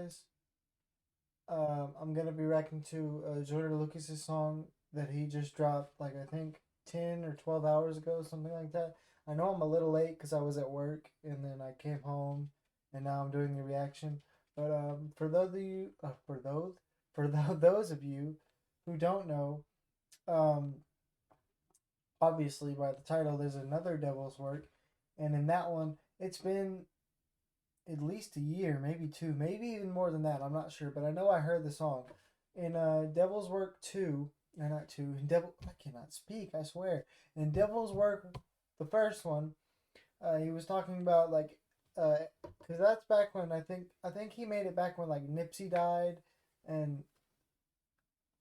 guys. I'm gonna be reacting to Joyner Lucas's song that he just dropped, like I think 10 or 12 hours ago, something like that. I know I'm a little late because I was at work and then I came home, and now I'm doing the reaction. But for those of you, those of you who don't know, um, obviously by the title, there's another Devil's Work, and in that one, it's been at least a year, maybe two, maybe even more than that. I'm not sure, but I know I heard the song in Devil's Work 2, or not 2. In Devil, I cannot speak. I swear. In Devil's Work, the first one, he was talking about like, because that's back when I think he made it back when like Nipsey died, and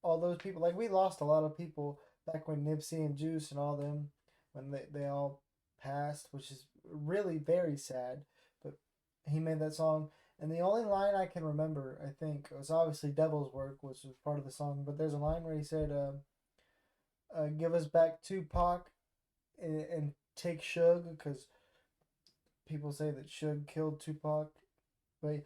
all those people. Like we lost a lot of people back when Nipsey and Juice and all them, when they all passed, which is really very sad. But he made that song, and the only line I can remember, I think, was obviously "Devil's Work," which was part of the song. But there's a line where he said, "Give us back Tupac and take Suge," because people say that Suge killed Tupac. But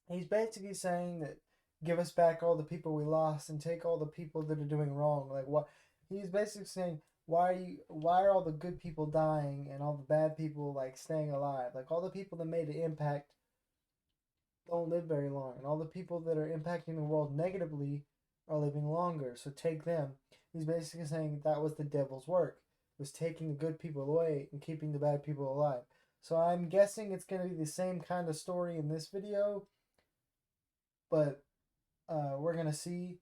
he's basically saying that give us back all the people we lost and take all the people that are doing wrong. Like what he's basically saying, why are all the good people dying and all the bad people like staying alive? Like all the people that made an impact don't live very long, and all the people that are impacting the world negatively are living longer. So take them. He's basically saying that was the devil's work, was taking the good people away and keeping the bad people alive. So I'm guessing it's going to be the same kind of story in this video, but we're gonna see.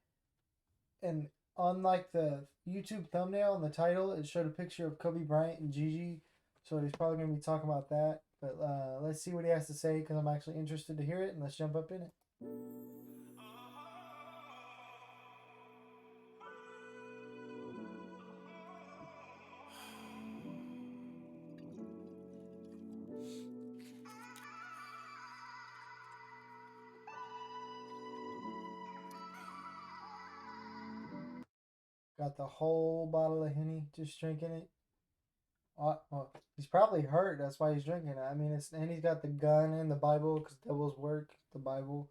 And unlike the YouTube thumbnail and the title, it showed a picture of Kobe Bryant and Gigi, so he's probably gonna be talking about that. But let's see what he has to say because I'm actually interested to hear it, and let's jump up in it. Got the whole bottle of Henny, just drinking it. Well, he's probably hurt. That's why he's drinking it. I mean, it's and he's got the gun and the Bible because devil's work, the Bible.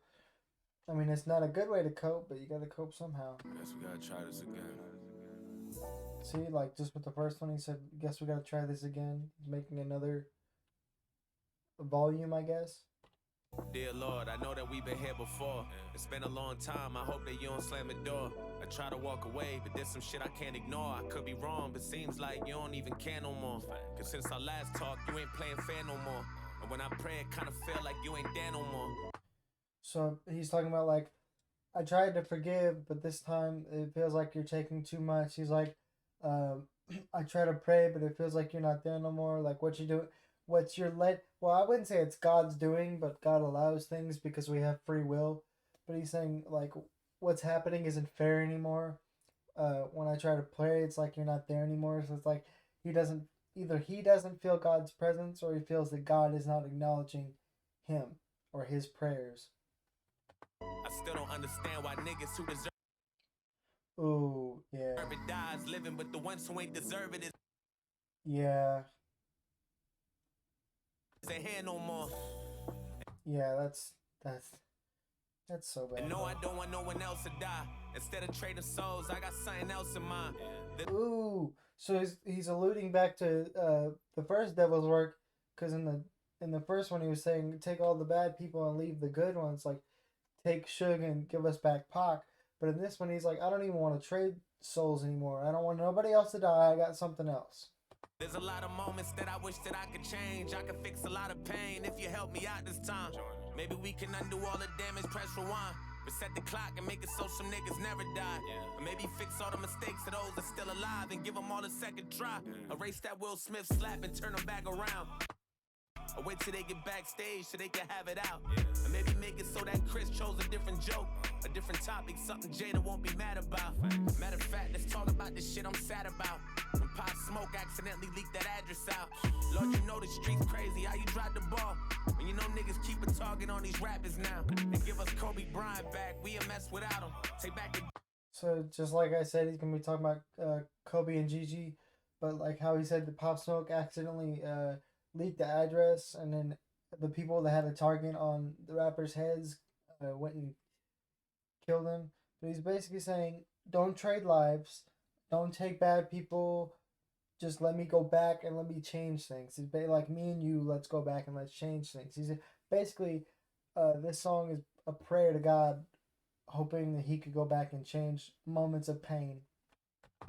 I mean, it's not a good way to cope, but you gotta cope somehow. I guess we gotta try this again. See, like just with the first one, he said, "Guess we gotta try this again." He's making another volume, I guess. Dear Lord, I know that we've been here before. It's been a long time, I hope that you don't slam the door. I try to walk away, but there's some shit I can't ignore. I could be wrong, but seems like you don't even care no more. Cause since our last talk, you ain't playing fair no more. And when I pray, it kinda feel like you ain't there no more. So he's talking about like, I tried to forgive, but this time it feels like you're taking too much. He's like, um, I try to pray, but it feels like you're not there no more. Like what you do, what's your let? Well, I wouldn't say it's God's doing, but God allows things because we have free will. But he's saying like, what's happening isn't fair anymore. When I try to pray, it's like you're not there anymore. So it's like he doesn't either he doesn't feel God's presence or he feels that God is not acknowledging him or his prayers. I still don't understand why niggas who deserve Ooh, yeah. it dies living, but the ones who ain't deserve it is Yeah. ain't here no more. Yeah, that's that's so bad. And no, I don't want no one else to die. Instead of trading souls, I got something else in mind. Ooh, so he's alluding back to the first Devil's Work, because in the first one he was saying take all the bad people and leave the good ones, like take Suge and give us back Pac. But in this one he's like, I don't even want to trade souls anymore. I don't want nobody else to die. I got something else. There's a lot of moments that I wish that I could change. I could fix a lot of pain if you help me out this time. Maybe we can undo all the damage, press rewind. Reset the clock and make it so some niggas never die. Or maybe fix all the mistakes of those that's still alive and give them all a second try. Erase that Will Smith slap and turn them back around. Or wait till they get backstage so they can have it out. And maybe make it so that Chris chose a different joke, a different topic, something Jada won't be mad about. Matter of fact, let's talk about this shit I'm sad about. When Pop Smoke accidentally leaked that address out. Lord, you know the streets crazy, how you drop the ball? When you know niggas keep a target on these rappers now. And give us Kobe Bryant back, we a mess without him. Take back the... So just like I said, he's gonna be talking about Kobe and Gigi, but like how he said the Pop Smoke accidentally leaked the address, and then the people that had a target on the rappers' heads went and killed him. But he's basically saying, don't trade lives, don't take bad people. Just let me go back and let me change things. It's like me and you. Let's go back and let's change things. He's basically, this song is a prayer to God, hoping that he could go back and change moments of pain.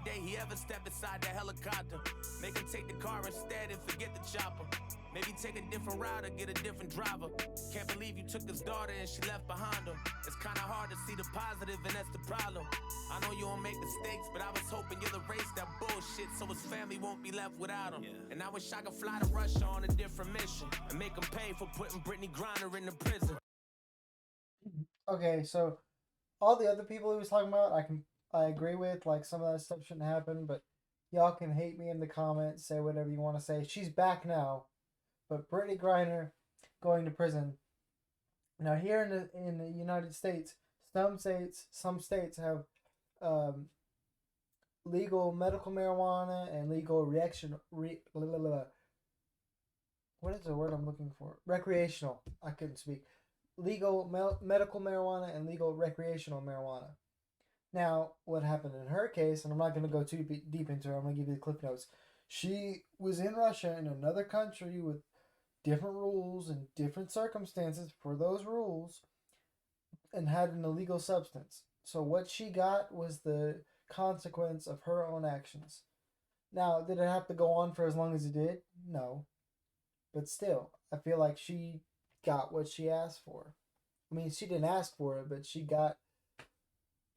Day he ever step inside the helicopter, make him take the car instead and forget the chopper. Maybe take a different route or get a different driver. Can't believe you took his daughter and she left behind him. It's kinda hard to see the positive and that's the problem. I know you don't make mistakes, but I was hoping you'll erase that bullshit so his family won't be left without him. Yeah. And I wish I could fly to Russia on a different mission and make him pay for putting Brittany Griner in the prison. Okay, so all the other people he was talking about, I agree with. Like some of that stuff shouldn't happen, but y'all can hate me in the comments, say whatever you want to say. She's back now, but Brittany Griner going to prison. Now here in the United States, some states have legal medical marijuana and legal what is the word I'm looking for? Recreational. I couldn't speak. Legal medical marijuana and legal recreational marijuana. Now, what happened in her case, and I'm not going to go too deep into her, I'm going to give you the clip notes. She was in Russia, in another country, with different rules and different circumstances for those rules, and had an illegal substance. So what she got was the consequence of her own actions. Now, did it have to go on for as long as it did? No. But still, I feel like she got what she asked for. I mean, she didn't ask for it, but she got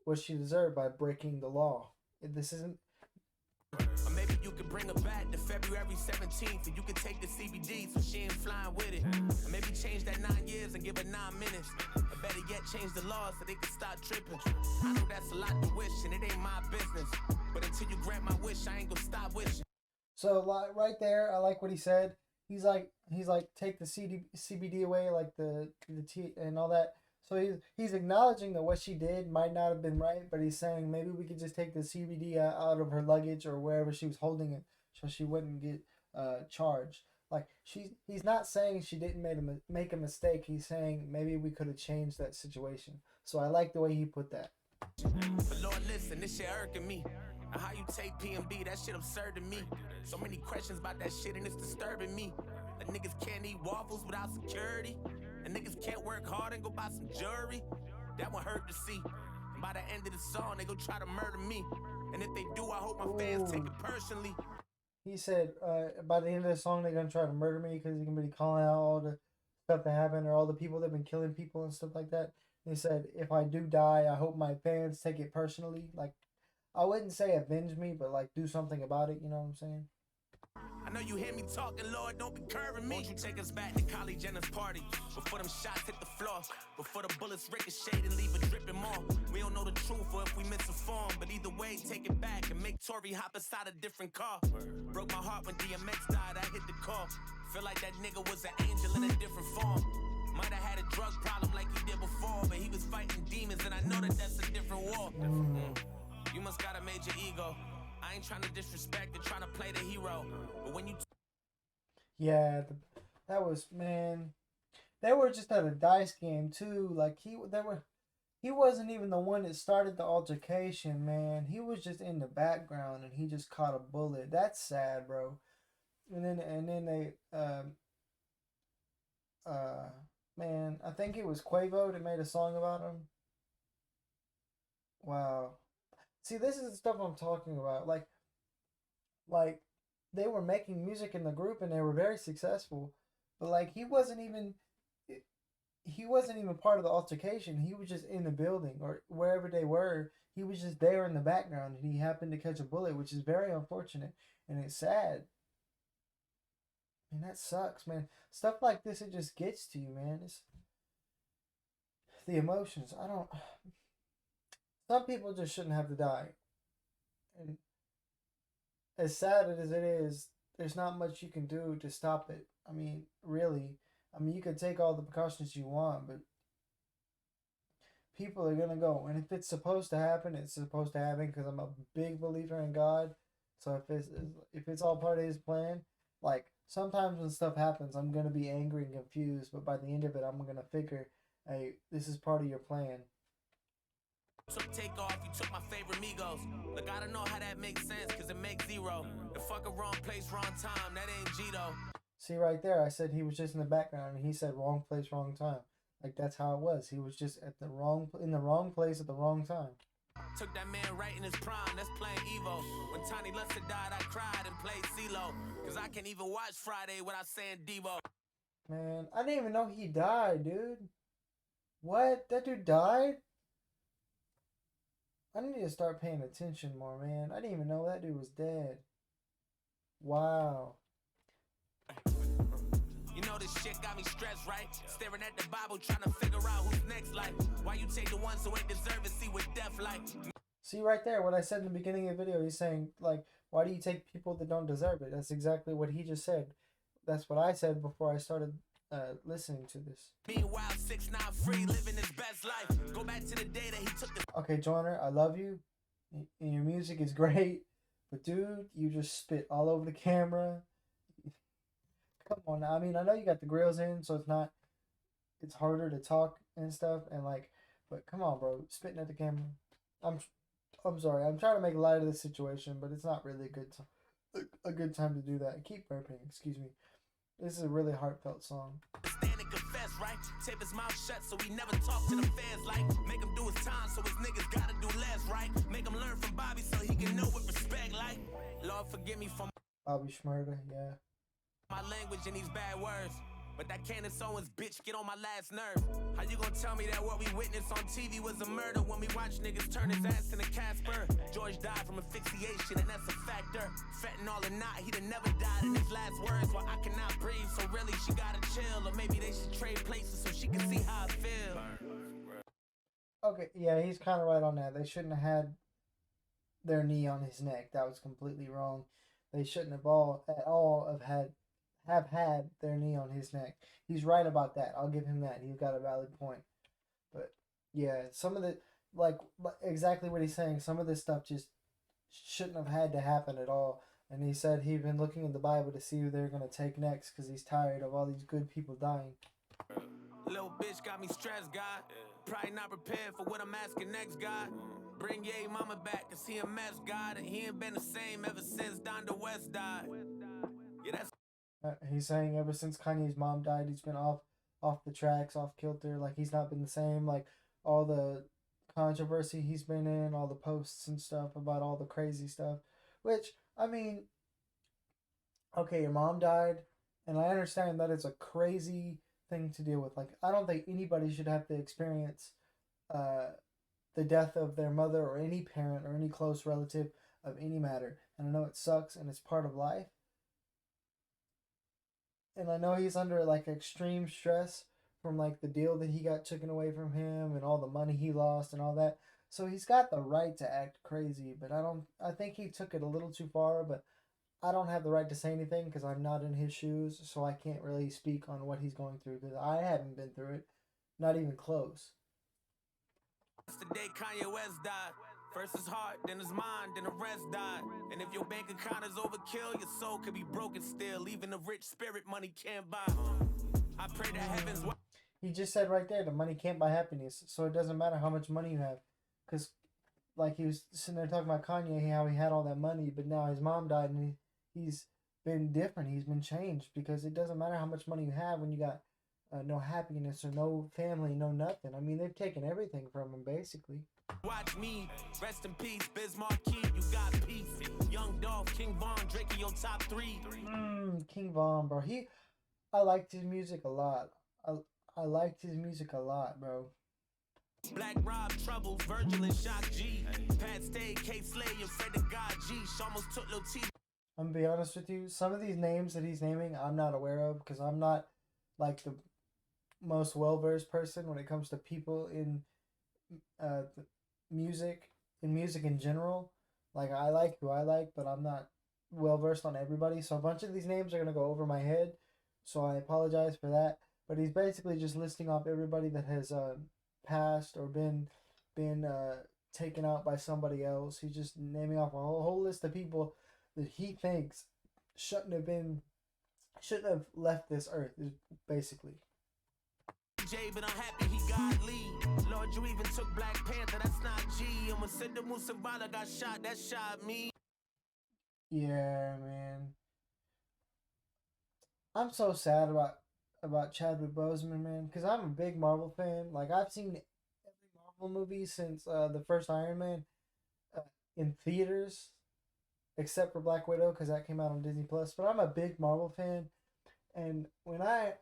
what she deserved by breaking the law. This isn't. Or maybe you could bring her back to February 17th and you could take the CBD so she ain't flying with it. Or maybe change that 9 years and give her 9 minutes. Or better yet, change the laws so they can start tripping. I know that's a lot to wish and it ain't my business. But until you grant my wish, I ain't gonna stop wishing. So right there, I like what he said. He's like take the CBD away, like the tea and all that. So he's acknowledging that what she did might not have been right, but he's saying maybe we could just take the CBD out of her luggage or wherever she was holding it, so she wouldn't get charged. Like he's not saying she didn't make a mistake. He's saying maybe we could have changed that situation. So I like the way he put that. But Lord, listen, this shit irking me. How you take PMB, that shit absurd to me. So many questions about that shit and it's disturbing me. Like niggas can't eat waffles without security. And niggas can't work hard and go buy some jewelry. That one hurt to see. And by the end of the song, they go try to murder me. And if they do, I hope my fans take it personally. He said by the end of the song, they're going to try to murder me because he's going to be calling out all the stuff that happened or all the people that have been killing people and stuff like that. He said, if I do die, I hope my fans take it personally. Like, I wouldn't say avenge me, but like do something about it. You know what I'm saying? I know you hear me talking, Lord, don't be curving me. Won't you take us back to Kylie Jenner's party? Before them shots hit the floor, before the bullets ricochet and leave it dripping more. We don't know the truth or if we misinformed, but either way, take it back and make Tory hop inside a different car. Broke my heart when DMX died, I hit the call. Feel like that nigga was an angel in a different form. Might have had a drug problem like he did before, but he was fighting demons, and I know that that's a different war. You must got a major ego. I ain't trying to disrespect and trying to play the hero. But when you yeah, that was, man. They were just at a dice game too. Like he wasn't even the one that started the altercation, man. He was just in the background and he just caught a bullet. That's sad, bro. And then they man, I think it was Quavo that made a song about him. Wow. See, this is the stuff I'm talking about. Like they were making music in the group and they were very successful, but like he wasn't even part of the altercation. He was just in the building or wherever they were. He was just there in the background and he happened to catch a bullet, which is very unfortunate and it's sad. And that sucks, man. Stuff like this, it just gets to you, man. It's the emotions. I don't. Some people just shouldn't have to die. And as sad as it is, there's not much you can do to stop it. I mean, really. I mean, you can take all the precautions you want, but people are going to go. And if it's supposed to happen, it's supposed to happen because I'm a big believer in God. So if it's all part of his plan, like sometimes when stuff happens, I'm going to be angry and confused, but by the end of it, I'm going to figure Hey, this is part of your plan. Took take off, you took my favorite Migos. Look, I don't know how that makes sense, cause it makes zero. The fucking wrong place, wrong time, that ain't G though. See right there, I said he was just in the background, and he said wrong place, wrong time. Like that's how it was. He was just at the wrong in the wrong place at the wrong time. Took that man right in his prime, that's playing Evo. When Tiny Luster died, I cried and played CeeLo. Cause I can't even watch Friday without saying Devo. Man, I didn't even know he died, dude. What? That dude died? I need to start paying attention more, man. I didn't even know that dude was dead. Wow. You know this shit got me stressed, right? Staring at the Bible, trying to figure out who's next. Like, why you take the ones who ain't deserve it, see what death like? See right there, what I said in the beginning of the video, he's saying, like, why do you take people that don't deserve it? That's exactly what he just said. That's what I said before I started listening to this. Meanwhile, 6ix9ine free, living his best life. Go back to the day that he took the... Okay, Joyner, I love you. And your music is great. But dude, you just spit all over the camera. Come on now. I mean, I know you got the grills in, so it's harder to talk and stuff and like, but come on, bro, spitting at the camera. I'm sorry. I'm trying to make light of the situation, but it's not really a good time to do that. Keep burping, excuse me. This is a really heartfelt song. Stand and confess, right? Tape his mouth shut so he never talk to the fans. Like, make him do his time so his niggas gotta do less, right? Make him learn from Bobby so he can know what respect like. Lord, forgive me for Bobby Shmurda, yeah. my language and these bad words. But that Candace Owens bitch get on my last nerve. How you gonna tell me that what we witnessed on TV was a murder when we watch niggas turn his ass into Casper? George died from asphyxiation and that's a factor. Fentanyl or not, he'd have never died in his last words. While I cannot breathe, so really she gotta chill. Or maybe they should trade places so she can see how I feel. Okay, yeah, he's kind of right on that. They shouldn't have had their knee on his neck. That was completely wrong. They shouldn't have had their knee on his neck. He's right about that. I'll give him that. He's got a valid point. But yeah, some of the like exactly what he's saying. Some of this stuff just shouldn't have had to happen at all. And he said he'd been looking in the Bible to see who they're gonna take next because he's tired of all these good people dying. Little bitch got me stressed, God. Probably not prepared for what I'm asking next, God. Bring Ye mama back, cause he a mess, God. And he ain't been the same ever since Donda West died. Yeah, that's... He's saying ever since Kanye's mom died, he's been off the tracks, off kilter. Like he's not been the same. Like all the controversy he's been in, all the posts and stuff about all the crazy stuff. Which I mean, okay, your mom died, and I understand that it's a crazy thing to deal with. Like I don't think anybody should have to experience the death of their mother or any parent or any close relative of any matter. And I know it sucks and it's part of life. And I know he's under like extreme stress from like the deal that he got taken away from him and all the money he lost and all that. So he's got the right to act crazy, but I think he took it a little too far, but I don't have the right to say anything because I'm not in his shoes, so I can't really speak on what he's going through because I haven't been through it, not even close. That's the day Kanye West died. First his heart, then his mind, then the rest died. And if your bank account is overkill, your soul could be broken still. Even the rich spirit money can't buy. I pray to heavens. He just said right there, the money can't buy happiness, so it doesn't matter how much money you have. Because, like, he was sitting there talking about Kanye, how he had all that money, but now his mom died and he's been different. He's been changed because it doesn't matter how much money you have when you got no happiness or no family, no nothing. I mean, they've taken everything from him, basically. Watch me, rest in peace, Biz Marquis, you got peace. Young Dolph, King Von, Drake in your top 3. King Von, bro. I liked his music a lot. I liked his music a lot, bro. Black Rob, Trouble, Virgil and Shock G. Pat Stay, K Slay, and Fred the God G. She almost took Lil T. I'm gonna be honest with you. Some of these names that he's naming, I'm not aware of because I'm not like the most well-versed person when it comes to people in music in general. Like I like who I like, but I'm not well-versed on everybody. So a bunch of these names are gonna go over my head. So I apologize for that. But he's basically just listing off everybody that has passed or been taken out by somebody else. He's just naming off a whole list of people that he thinks shouldn't have left this earth, basically. J, but I'm happy he got Lee. Lord, you even took Black Panther, that's not G. And when Sidney Musabala got shot, that shot me. Yeah, man. I'm so sad about Chadwick Boseman, man, because I'm a big Marvel fan. Like I've seen every Marvel movie since the first Iron Man uh, in theaters, except for Black Widow because that came out on Disney Plus. But I'm a big Marvel fan, and when I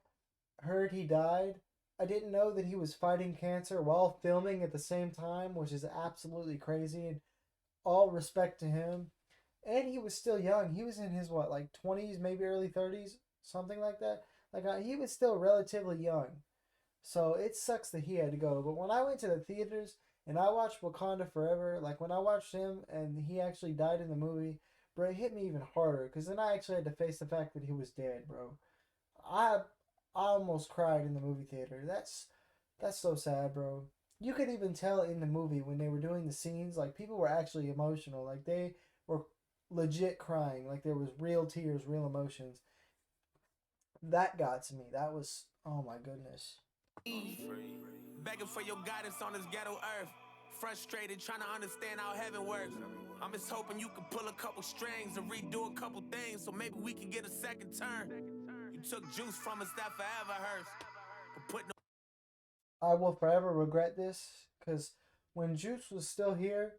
heard he died, I didn't know that he was fighting cancer while filming at the same time, which is absolutely crazy. And all respect to him. And he was still young. He was in his what, like 20s, maybe early 30s, something like that. Like he was still relatively young. So it sucks that he had to go. But when I went to the theaters and I watched Wakanda Forever, like when I watched him and he actually died in the movie, bro, it hit me even harder because then I actually had to face the fact that he was dead, bro. I I almost cried in the movie theater. That's so sad, bro. You could even tell in the movie when they were doing the scenes, like people were actually emotional. Like they were legit crying. Like there was real tears, real emotions. That got to me. That was, oh my goodness. Begging for your guidance on this ghetto earth. Frustrated, trying to understand how heaven works. I'm just hoping you can pull a couple strings and redo a couple things so maybe we can get a second turn. You took juice from us that forever hurts. But put no I will forever regret this because when Juice was still here,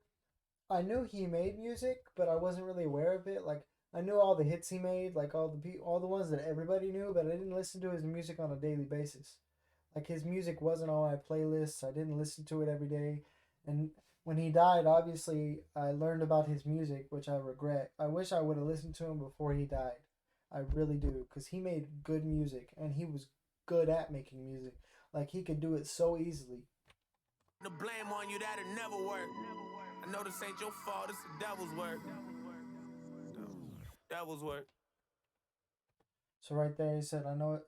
I knew he made music, but I wasn't really aware of it. Like I knew all the hits he made, like all the ones that everybody knew, but I didn't listen to his music on a daily basis. Like his music wasn't on my playlists. I didn't listen to it every day. And when he died, obviously I learned about his music, which I regret. I wish I would have listened to him before he died. I really do, because he made good music and he was good at making music. Like he could do it so easily. the blame on you, that'll never work. I know this ain't your fault, it's the devil's work. Devil's work. So right there, he said, "I know.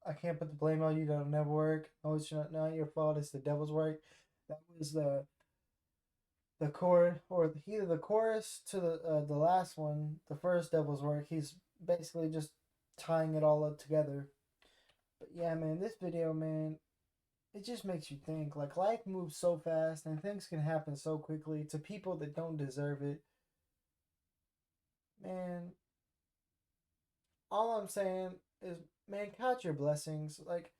I can't put the blame on you. That'll never work. No, it's not your fault. It's the devil's work." That was the chord, or either the chorus to the last one, the first devil's work. He's basically just tying it all up together. But yeah, man, this video, man, it just makes you think. Like life moves so fast, and things can happen so quickly to people that don't deserve it. Man, all I'm saying is, man, count your blessings. Like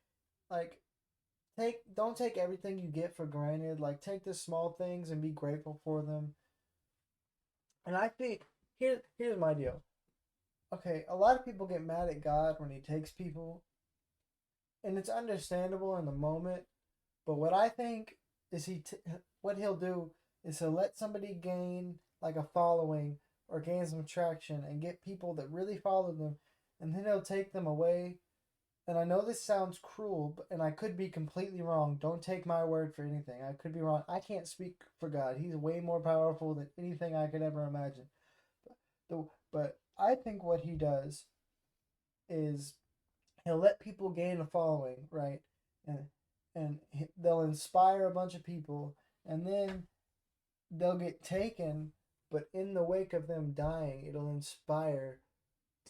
don't take everything you get for granted. Like take the small things and be grateful for them. And I think here's my deal. Okay, a lot of people get mad at God when he takes people, and it's understandable in the moment, but what I think is what he'll do is he'll let somebody gain like a following or gain some traction and get people that really follow them, and then he'll take them away. And I know this sounds cruel, and I could be completely wrong. Don't take my word for anything. I could be wrong. I can't speak for God. He's way more powerful than anything I could ever imagine. But I think what he does is he'll let people gain a following, right? And they'll inspire a bunch of people, and then they'll get taken. But in the wake of them dying, it'll inspire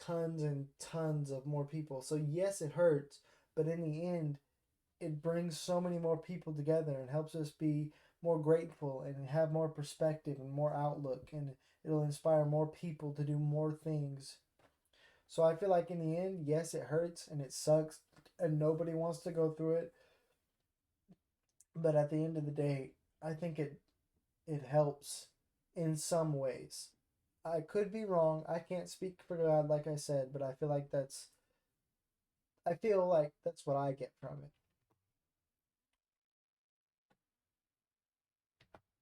tons and tons of more people. So yes, it hurts, but in the end, it brings so many more people together and helps us be more grateful and have more perspective and more outlook, and it'll inspire more people to do more things. So I feel like in the end, yes, it hurts and it sucks and nobody wants to go through it, but at the end of the day, I think it helps in some ways. I could be wrong. I can't speak for God like I said, but I feel like that's what I get from it.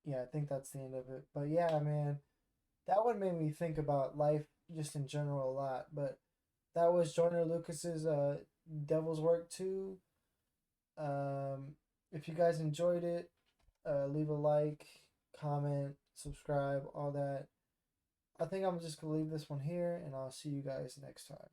Yeah, I think that's the end of it. But yeah, man, that one made me think about life just in general a lot. But that was Joyner Lucas's Devil's Work 2. If you guys enjoyed it, leave a like, comment, subscribe, all that. I think I'm just gonna leave this one here, and I'll see you guys next time.